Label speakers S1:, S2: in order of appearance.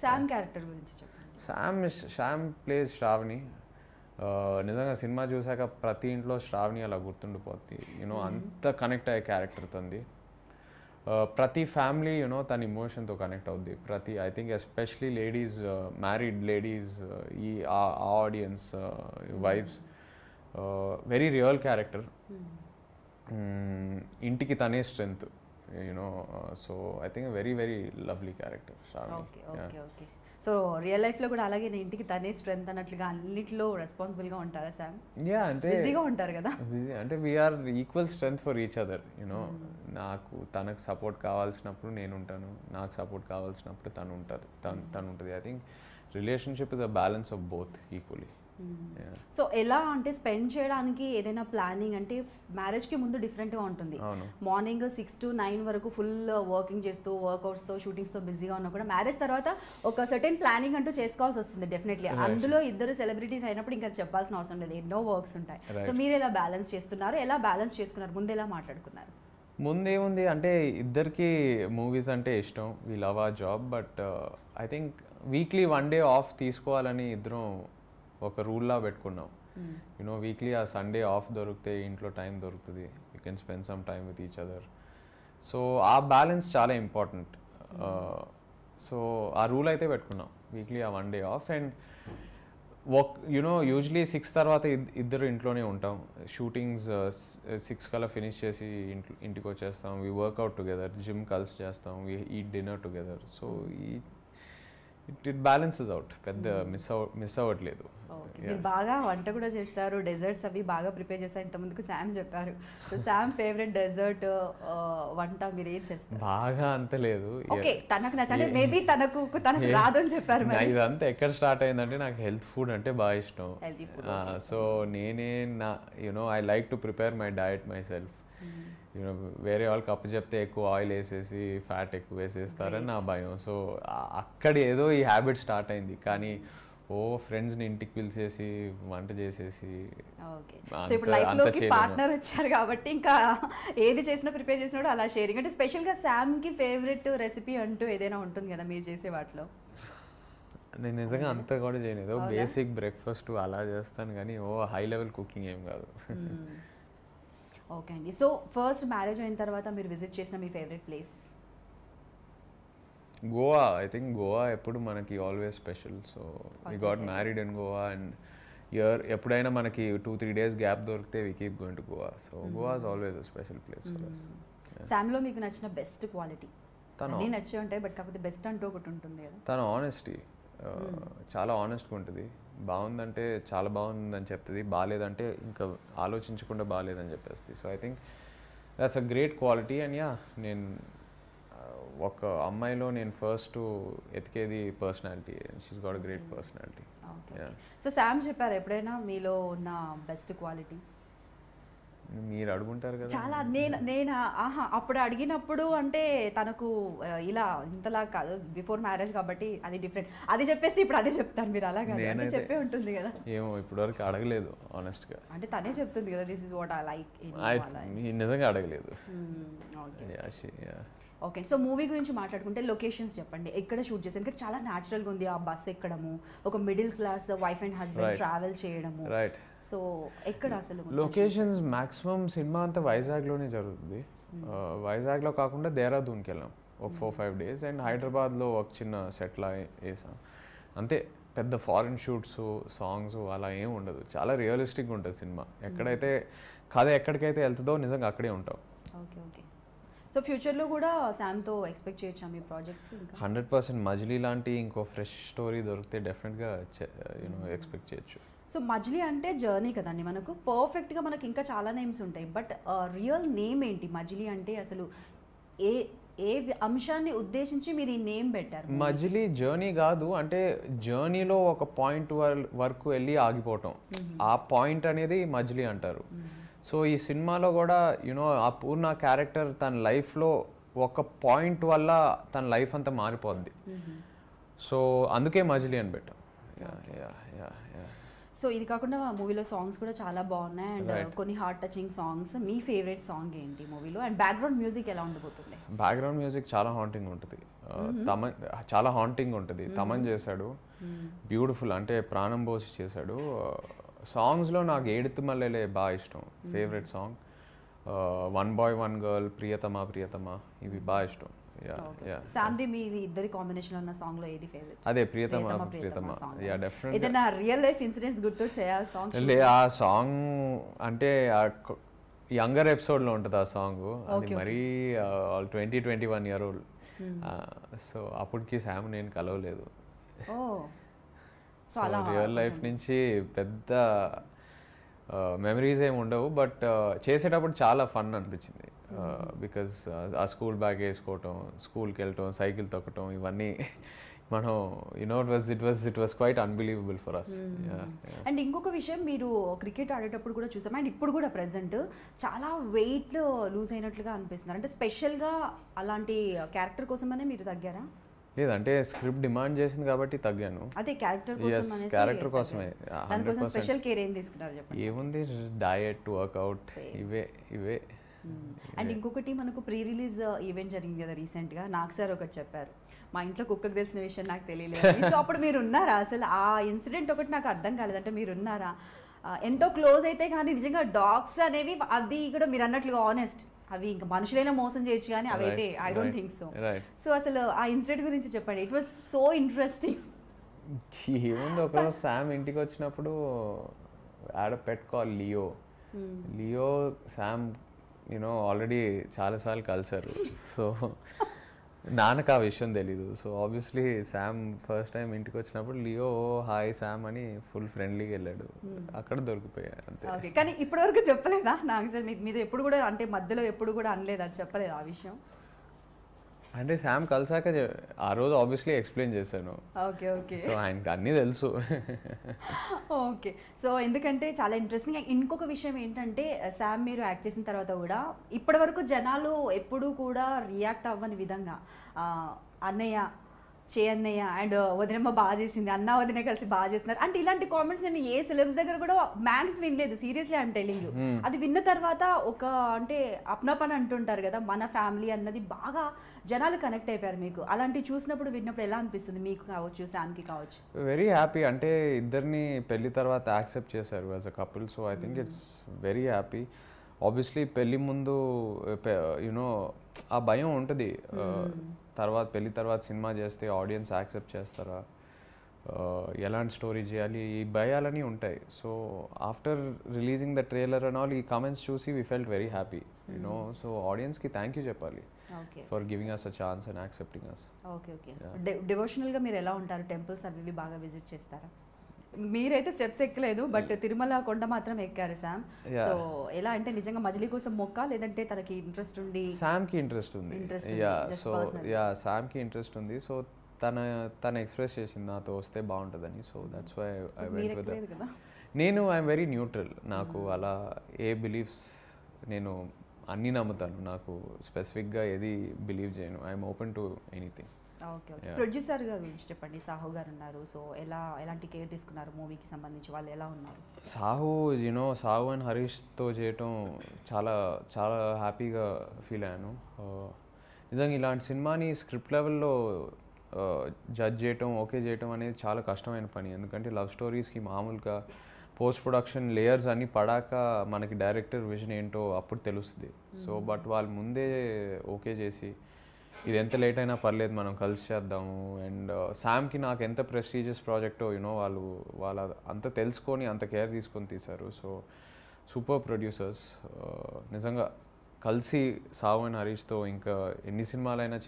S1: Sam character గురించి చెప్పండి.
S2: Shyam place Shravani. నిజంగా సినిమా చూసాక ప్రతి ఇంట్లో శ్రావణి అలా గుర్తుండిపోద్ది. అంత కనెక్ట్ అయ్యే క్యారెక్టర్ తంది. ప్రతి ఫ్యామిలీ తన ఇమోషన్తో కనెక్ట్ అవుద్ది. I think especially ladies, married ladies, ఈ audience wives, very real character. ఇంటికి తనే strength, so I think very very lovely character Shravani.
S1: So real life లో కూడా అలాగే ఇంటికి తనే స్ట్రెంగ్త్ అన్నట్లుగా అన్నిట్లో రెస్పాన్సిబుల్ గా ఉంటారా సామ్?
S2: అంటే
S1: బిజీగా ఉంటారు కదా.
S2: అంటే we are equal strength for each other. నాకు తనకు సపోర్ట్ కావాల్సినప్పుడు నేను ఉంటాను, నాకు సపోర్ట్ కావాల్సినప్పుడు తను ఉంటుంది. I think relationship is a balance of both equally.
S1: So ఎలా అంటే స్పెండ్ చేయడానికి ఏదైనా ప్లానింగ్ అంటే మ్యారేజ్కి ముందు డిఫరెంట్గా ఉంటుంది. మార్నింగ్ 6 to 9 వరకు ఫుల్ వర్కింగ్ చేస్తూ వర్కౌట్స్తో షూటింగ్స్తో బిజీగా ఉన్నా కూడా మ్యారేజ్ తర్వాత ఒక సర్టెన్ ప్లానింగ్ అంటూ చేసుకోవాల్సి వస్తుంది డెఫినెట్లీ. అందులో ఇద్దరు సెలబ్రిటీస్ అయినప్పుడు ఇంకా చెప్పాల్సిన అవసరం లేదు, ఎన్నో వర్క్స్ ఉంటాయి. సో మీరు ఎలా బ్యాలెన్స్ చేస్తున్నారు, ఎలా బ్యాలెన్స్ చేసుకున్నారు, ముందు ఎలా మాట్లాడుకున్నారు?
S2: ముందేముంది అంటే ఇద్దరికి మూవీస్ అంటే ఇష్టం, we love our job. But I think weekly 1 day of తీసుకోవాలని ఇద్దరం ఒక రూల్లా పెట్టుకున్నాం. వీక్లీ ఆ సండే ఆఫ్ దొరికితే ఇంట్లో టైం దొరుకుతుంది, you can spend some time with each other. So ఆ బ్యాలెన్స్ చాలా ఇంపార్టెంట్. సో ఆ రూల్ అయితే పెట్టుకున్నాం, వీక్లీ ఆ 1 day ఆఫ్. అండ్ యూజువలీ 6 తర్వాత ఇద్దరు ఇంట్లోనే ఉంటాం. షూటింగ్స్ 6 కల్లా ఫినిష్ చేసి ఇంటికి వచ్చేస్తాం. వీ వర్క్అవుట్ టుగెదర్, జిమ్ కలిసి చేస్తాం, we eat dinner together. So it balances out, పెద్ద మిస్ అవ్వట్లేదు.
S1: మీరు బాగా వంట కూడా చేస్తారు, డెజర్ట్స్ అవి బాగా ప్రిపేర్ చేస్తారు, ఇంతకుముందుకు శామ్ చెప్పారు. సో శామ్ ఫేవరెట్ డెజర్ట్ వంట మీరు ఏం చేస్తారు?
S2: బాగా అంత లేదు,
S1: ఓకే తనకు నచ్చండి, మేబీ తనకు రాదు అని చెప్పారు.
S2: ఇదంతా ఎక్కడ స్టార్ట్ అయిందంటే నాకు హెల్త్ ఫుడ్ అంటే బాగా ఇష్టం. సో నేనే I like to prepare my diet my self. వేరే వాళ్ళకి అప్పు చెప్తే ఎక్కువ ఆయిల్ వేసేసి ఫ్యాట్ ఎక్కువ వేసేస్తారని నా భయం. సో అక్కడ ఏదో ఈ హ్యాబిట్ స్టార్ట్ అయింది. కానీ ఫ్రెండ్స్ని ఇంటికి పిలిచేసి వంట చేసేసి
S1: పార్ట్నర్ వచ్చారు కాబట్టి ఇంకా ఏది చేసినా ప్రిపేర్ చేసినా అలా షేరింగ్. అంటే స్పెషల్గా శామ్కి ఫేవరెట్ రెసిపీ అంటూ ఏదైనా ఉంటుంది కదా మీరు చేసే వాటిలో?
S2: నేను నిజంగా అంతా కూడా చేయలేదు, బేసిక్ బ్రేక్ఫాస్ట్ అలా చేస్తాను కానీ హై లెవెల్ కుకింగ్ ఏం కాదు.
S1: ఓకే అండి. సో ఫస్ట్ మ్యారేజ్ అయిన తర్వాత మీరు విజిట్ చేసిన మీ favourite place?
S2: Goa. I think Goa ఎప్పుడు మనకి always special. So we got married in Goa and ఎప్పుడైనా మనకి 2-3 days గ్యాప్ దొరికితే we keep going to Goa. So Goa is always a special place for us.
S1: శామ్లో మీకు నచ్చిన బెస్ట్ క్వాలిటీ? అన్నీ నచ్చే ఉంటాయి బట్ కాకపోతే బెస్ట్ అంటూ ఒకటి ఉంటుంది కదా.
S2: తన ఆనెస్టీ, చాలా ఆనెస్ట్గా ఉంటుంది. బాగుందంటే చాలా బాగుందని చెప్తుంది, బాగాలేదంటే ఇంకా ఆలోచించకుండా బాగాలేదని చెప్పేస్తుంది. So I think that's a great quality. And నేను ఒక అమ్మాయిలో నేను ఫస్ట్ ఎతికేది personality. She's got a great personality.
S1: So Sam చెప్పారు ఎప్పుడైనా మీలో ఉన్న బెస్ట్ క్వాలిటీ?
S2: మీరు అడుగుంటారు కదా.
S1: చాలా నేను అప్పుడు అడిగినప్పుడు అంటే తనకు ఇలా ఇంతలా కాదు, బిఫోర్ మ్యారేజ్ కాబట్టి అది డిఫరెంట్, అది చెప్పేసి ఇప్పుడు అదే చెప్తాను. మీరు అలా కాదు చెప్పే ఉంటుంది కదా.
S2: ఏమో ఇప్పటివరకు అడగలేదు ఆనెస్ట్గా.
S1: అంటే తనే చెప్తుంది కదా, this is what I like.
S2: నిజంగా అడగలేదు.
S1: ఓకే. సో మూవీ గురించి మాట్లాడుకుంటే లొకేషన్స్ చెప్పండి, ఎక్కడ షూట్ చేశారు? ఎందుకంటే చాలా న్యాచురల్గా ఉంది, ఆ బస్ ఎక్కడము, ఒక middle class wife and husband travel చేయడము.
S2: రైట్.
S1: సో ఎక్కడ అసలు
S2: లొకేషన్స్? మ్యాక్సిమం సినిమా అంతా వైజాగ్లోనే జరుగుతుంది. వైజాగ్లో కాకుండా దేహరాదూన్కి వెళ్ళాం ఒక 4-5 days. అండ్ హైదరాబాద్లో ఒక చిన్న సెట్లా వేసాం అంతే. పెద్ద ఫారెన్ షూట్స్, సాంగ్స్ అలా ఏం ఉండదు. చాలా రియలిస్టిక్గా ఉంటుంది సినిమా. ఎక్కడైతే కథ ఎక్కడికైతే వెళ్తుందో నిజంగా అక్కడే ఉంటాం.
S1: Okay okay. సో ఫ్యూచర్లో కూడా శామ్తో ఎక్స్పెక్ట్ చేయొచ్చా మీ ప్రాజెక్ట్స్?
S2: 100% మజిలీ లాంటి ఇంకో ఫ్రెష్ స్టోరీ దొరికితే డెఫినెట్గా ఎక్స్పెక్ట్ చేయొచ్చు.
S1: సో మజిలీ అంటే జర్నీ కదండి, మనకు పర్ఫెక్ట్గా మనకి ఇంకా చాలా నేమ్స్ ఉంటాయి, బట్ రియల్ నేమ్ ఏంటి మజిలీ అంటే? అసలు ఏ అంశాన్ని ఉద్దేశించి మీరు ఈ నేమ్ పెట్టారు?
S2: మజిలీ జర్నీ కాదు, అంటే జర్నీలో ఒక పాయింట్ వరకు వెళ్ళి ఆగిపోవటం, ఆ పాయింట్ అనేది మజిలీ అంటారు. సో ఈ సినిమాలో కూడా ఆ పూర్ణ క్యారెక్టర్ తన లైఫ్లో ఒక పాయింట్ వల్ల తన లైఫ్ అంతా మారిపోద్ది. సో అందుకే మజిలీ అని పెట్టాం.
S1: సో ఇది కాకుండా మూవీలో సాంగ్స్ కూడా చాలా బాగున్నాయి అండ్ కొన్ని హార్ట్ టచింగ్ సాంగ్స్. మీ ఫేవరెట్ సాంగ్ ఏంటి మూవీలో అండ్ బ్యాక్గ్రౌండ్ మ్యూజిక్ ఎలా ఉండబోతుంది?
S2: బ్యాక్గ్రౌండ్ మ్యూజిక్ చాలా హాంటింగ్ ఉంటుంది. చాలా హాంటింగ్ ఉంటుంది. తమన్ చేశాడు, బ్యూటిఫుల్, అంటే ప్రాణం పోసి చేశాడు. సాంగ్స్లో నాకు ఏడుతు మల్లెలే బాగా ఇష్టం, favourite song. One boy one girl, ప్రియతమా ప్రియతమా, ఇవి బాగా ఇష్టం.
S1: సామ్ది మీది ఇద్దరి కాంబినేషన్ ఉన్న సాంగ్ లో ఏది ఫేవరెట్?
S2: అదే ప్రియతమా ప్రియతమా. Yeah definitely.
S1: ఏదైనా రియల్ లైఫ్ ఇన్సిడెంట్స్ గుర్తొచ్చాయా ఆ సాంగ్?
S2: ఆ సాంగ్ అంటే యంగర్ ఎపిసోడ్ లో ఉంటుంది ఆ సాంగ్. అది మరీ 21 year old. సో అప్పటికి శామ్ నేను కలవలేదు. సో రియల్ లైఫ్ నుంచి పెద్ద మెమరీస్ ఏమి ఉండవు, బట్ చేసేటప్పుడు చాలా ఫన్ అనిపించింది. బికాస్ ఆ స్కూల్ బ్యాగ్ వేసుకోవటం, స్కూల్కి వెళ్ళటం, సైకిల్ తొక్కటం, ఇవన్నీ మనం it was quite unbelievable for us.
S1: And ఇంకొక విషయం, మీరు క్రికెట్ ఆడేటప్పుడు కూడా చూసాం అండ్ ఇప్పుడు కూడా ప్రెసెంట్ చాలా వెయిట్ లూజ్ అయినట్లుగా అనిపిస్తున్నారు. అంటే స్పెషల్గా అలాంటి క్యారెక్టర్ కోసమనే మీరు తగ్గారా?
S2: లేదంటే స్క్రిప్ట్ డిమాండ్ చేసింది కాబట్టి తగ్గాను.
S1: అదే క్యారెక్టర్ కోసం అనేసి.
S2: క్యారెక్టర్ కోసమే.
S1: దానికోసం స్పెషల్ కేర్ ఏం తీసుకున్నారు చెప్పండి?
S2: ఏముంది, డయట్, వర్కౌట్, ఇవే.
S1: అండ్ ఇంకొకటి, మనకు ప్రీ రిలీజ్ ఈవెంట్ జరిగింది కదా రీసెంట్గా. నాకు సార్ ఒకటి చెప్పారు, మా ఇంట్లో కుక్కకు తెలిసిన విషయం నాకు తెలియలేదు. సో అప్పుడు మీరు ఉన్నారా? అసలు ఆ ఇన్సిడెంట్ ఒకటి నాకు అర్థం కాలేదంటే మీరు ఉన్నారా? ఎంతో క్లోజ్ అయితే కానీ నిజంగా డాగ్స్ అనేవి, అది కూడా మీరు అన్నట్లుగా ఆనెస్ట్, అవి ఇంకా మనుషులైనా మోసం చేయొచ్చు కానీ అవైతే I don't think so. So అసలు ఆ ఇన్సిడెంట్ గురించి చెప్పండి. It was so interesting.
S2: ఏముంది, ఒకరోజు శామ్ ఇంటికి వచ్చినప్పుడు ఆడ పెట్ కాల్ లియో శామ్ ఆల్రెడీ చాలాసార్లు కలిసారు. సో నాన్నకు ఆ విషయం తెలీదు. So obviously Sam first time ఇంటికి వచ్చినప్పుడు లియో హాయ్ శామ్ అని ఫుల్ ఫ్రెండ్లీగా వెళ్ళాడు. అక్కడ దొరికిపోయాడు అంతే.
S1: కానీ ఇప్పటివరకు చెప్పలేదా? నాకు సార్ మీద ఎప్పుడు కూడా, అంటే మధ్యలో ఎప్పుడు కూడా అనలేదు, అది చెప్పలేదు ఆ విషయం?
S2: అంటే శామ్ కలిసాక ఆ రోజు ఆబ్వియస్లీ ఎక్స్ప్లెయిన్ చేశాను.
S1: ఓకే.
S2: సో ఆయనకి అన్నీ తెలుసు.
S1: ఓకే. సో ఎందుకంటే చాలా ఇంట్రెస్టింగ్. ఇంకొక విషయం ఏంటంటే, శామ్ మీరు యాక్ట్ చేసిన తర్వాత కూడా ఇప్పటి వరకు జనాలు ఎప్పుడూ కూడా రియాక్ట్ అవ్వని విధంగా అన్నయ్య, అన్నయ్య అండ్ వదినమ్మ బాగా చేసింది, అన్న వదిన కలిసి బాగా చేస్తున్నారు అంటే ఇలాంటి కామెంట్స్ నేను ఏ సెలబ్స్ దగ్గర కూడా మ్యాక్స్ వినలేదు. Seriously I'm telling you. అది విన్న తర్వాత ఒక అంటే అప్నాపని అంటుంటారు కదా, మన ఫ్యామిలీ అన్నది బాగా జనాలు కనెక్ట్ అయిపోయారు మీకు. అలాంటివి చూసినప్పుడు విన్నప్పుడు ఎలా అనిపిస్తుంది మీకు కావచ్చు, శామ్కి కావచ్చు?
S2: Very happy. అంటే ఇద్దరిని పెళ్లి తర్వాత యాక్సెప్ట్ చేశారు as a couple. So I think it's very happy. Obviously పెళ్లి ముందు ఆ భయం ఉంటుంది, పెళ్లి తర్వాత సినిమా చేస్తే ఆడియన్స్ యాక్సెప్ట్ చేస్తారా, ఎలాంటి స్టోరీ చేయాలి, ఈ భయాలని ఉంటాయి. So after releasing the trailer and all, ఈ కామెంట్స్ చూసి we felt very happy. So ఆడియన్స్కి థ్యాంక్ యూ చెప్పాలి for giving us a chance and accepting us.
S1: Okay. డివోషనల్గా మీరు ఎలా ఉంటారు? టెంపుల్స్ అవి బాగా విజిట్ చేస్తారా? మీరైతే స్టెప్స్ ఎక్కలేదు, బట్ తిరుమల కొండ మాత్రం ఎక్కారు శామ్. సో ఎలా అంటే నిజంగా మజిలీ కోసం మొక్క, లేదంటే తనకి ఇంట్రెస్ట్ ఉండి?
S2: శామ్కి ఇంట్రెస్ట్ ఉంది. శామ్కి ఇంట్రెస్ట్ ఉంది. సో తన ఎక్స్ప్రెస్ చేసింది నాతో వస్తే బాగుంటుందని. So that's why I went with that. నేను ఐఎమ్ వెరీ న్యూట్రల్. నాకు అలా ఏ బిలీఫ్స్, నేను అన్నీ నమ్ముతాను. నాకు స్పెసిఫిక్గా ఏది బిలీవ్ చేయను. I'm open to anything.
S1: Okay. Producer గారు గురించి చెప్పండి. సాహు గారు ఉన్నారు. సో ఎలాంటి కేర్ తీసుకున్నారు మూవీకి సంబంధించి? వాళ్ళు ఎలా ఉన్నారు?
S2: సాహు అండ్ హరీష్తో చేయటం చాలా చాలా హ్యాపీగా ఫీల్ అయ్యాను. నిజంగా ఇలాంటి సినిమాని స్క్రిప్ట్ లెవెల్లో జడ్జ్ చేయటం, ఓకే చేయటం అనేది చాలా కష్టమైన పని. ఎందుకంటే లవ్ స్టోరీస్కి మామూలుగా పోస్ట్ ప్రొడక్షన్ లేయర్స్ అన్నీ పడాక మనకి డైరెక్టర్ విజన్ ఏంటో అప్పుడు తెలుస్తుంది. సో బట్ వాళ్ళు ముందే ఓకే చేసి, ఇది ఎంత లేట్ అయినా పర్లేదు మనం కలిసి చేద్దాము. అండ్ శామ్కి నాకు ఎంత ప్రెస్టీజియస్ ప్రాజెక్టో వాళ్ళ అంత తెలుసుకొని అంత కేర్ తీసుకొని తీశారు. So super producers. నిజంగా కలిసి సాహు అండ్ హరీష్తో ఇంకా ఎన్ని సినిమాలైనా